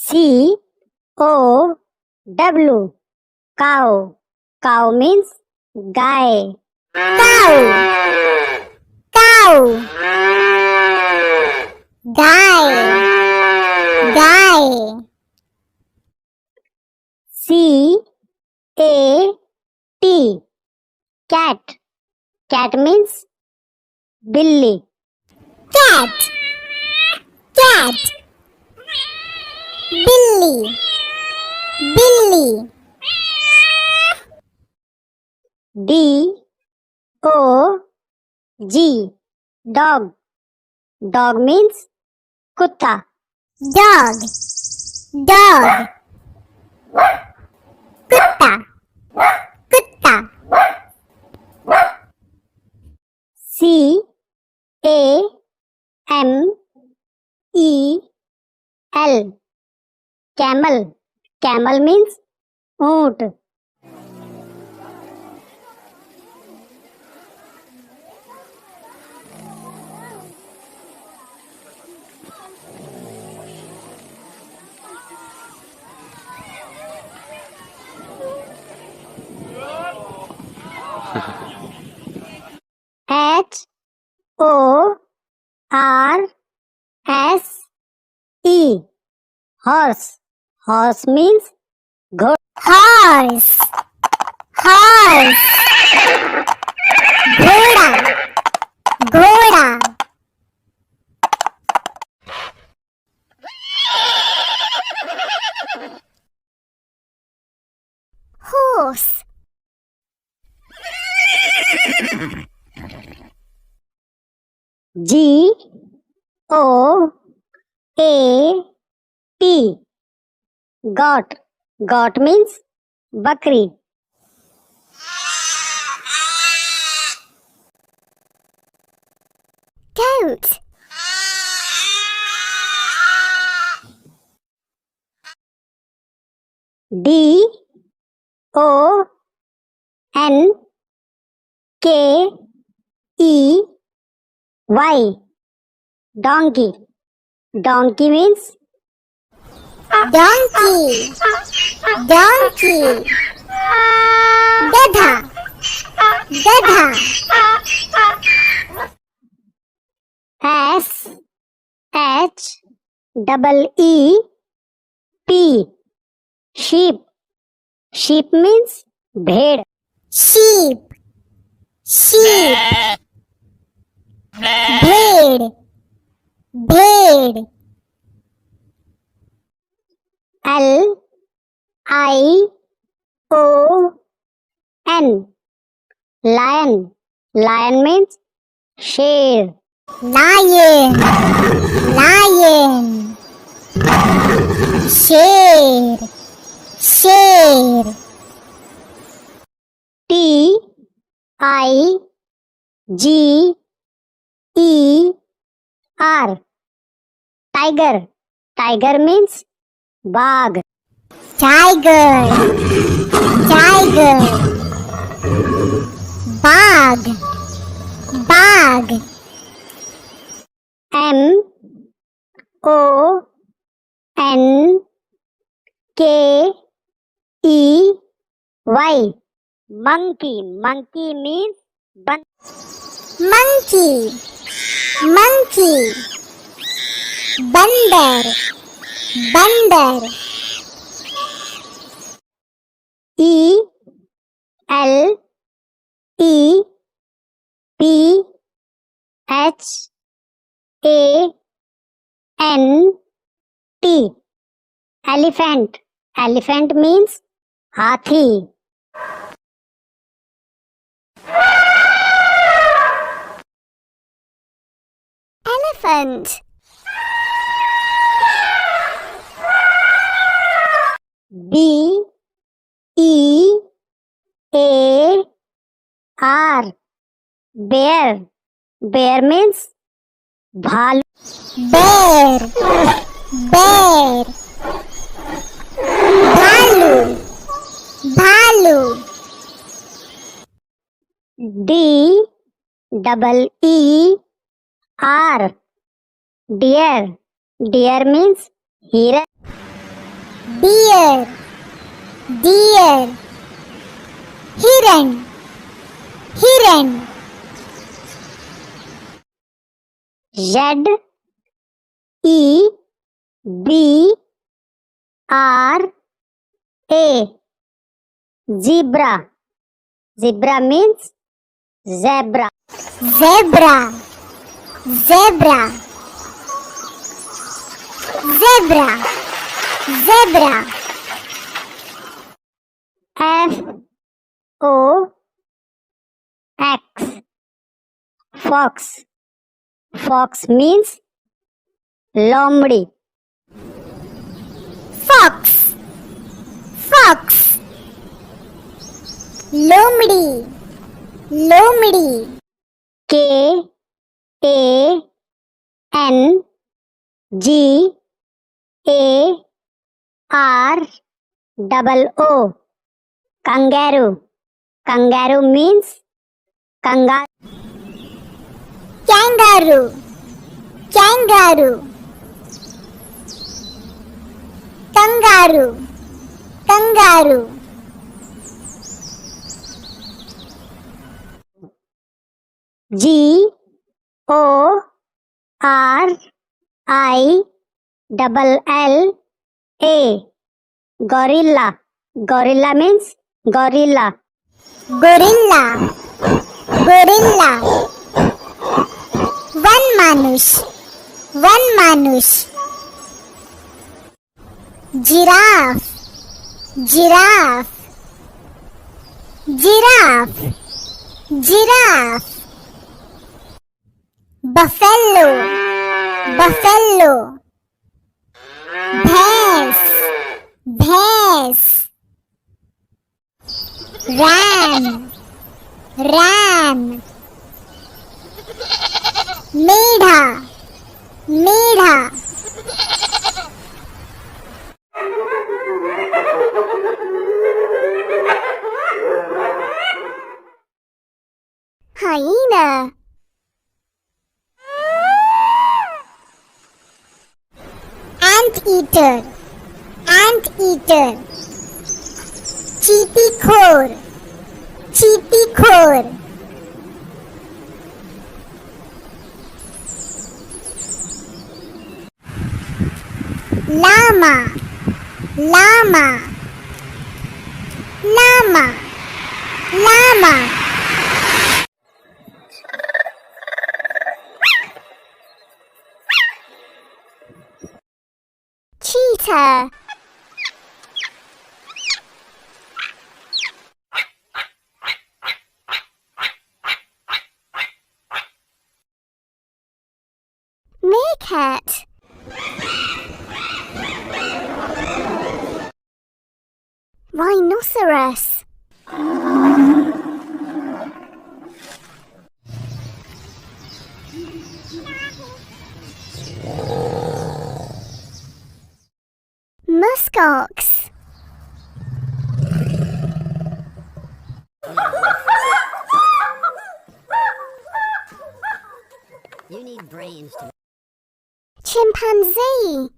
COW, cow. Cow means गाय. cow, cow, गाय, गाय. CAT, cat. Cat means बिल्ली. cat, cat, बिल्ली, बिल्ली. DOG, dog. Dog means कुत्ता. dog, dog, कुत्ता, कुत्ता. CAMEL, camel. Camel means ऊंट. HORSE, horse. Horse means घोड़ा. horse, horse, घोड़ा, घोड़ा. horse, GOAT, goat. Goat means बकरी. goat, DONKEY, donkey. Donkey means donkey, donkey. गधा, गधा. SHEEP, sheep. Sheep means भेड़. sheep, sheep. भेड़, भेड़. LION, lion. Lion means शेर. lion, lion. शेर, शेर. TIGER, tiger. Tiger means बाघ. tiger, tiger. बाघ, बाघ. MONKEY, monkey. Monkey means monkey, monkey. बंदर, बंदर. ELEPHANT, elephant. Elephant means हाथी. elephant, BEAR, bear. Bear means भालू. bear, bear. भालू, भालू. DEER, deer. Deer means हिरन. deer, deer, hiran, hiran, Z E B R A, zebra. Zebra means zebra. zebra, zebra, zebra, zebra, F O X, fox. Fox means lomdi. fox, fox, lomdi, lomdi, K A N G A R O, kangaroo. Kangaroo means kangaroo. kangaroo, kangaroo, kangaroo, kangaroo, G O R I L A, gorilla. Gorilla means gorilla. gorilla, gorilla, one manush, one manush, giraffe, giraffe, giraffe, giraffe, buffalo, buffalo, भैंस, भैंस, ram, ram, मेढ़ा, मेढ़ा, hyena, anteater, anteater, चींटीखोर, चींटीखोर, llama, llama, llama, llama, cheetah, meerkat, rhinoceros, muskox, You need brains to chimpanzee,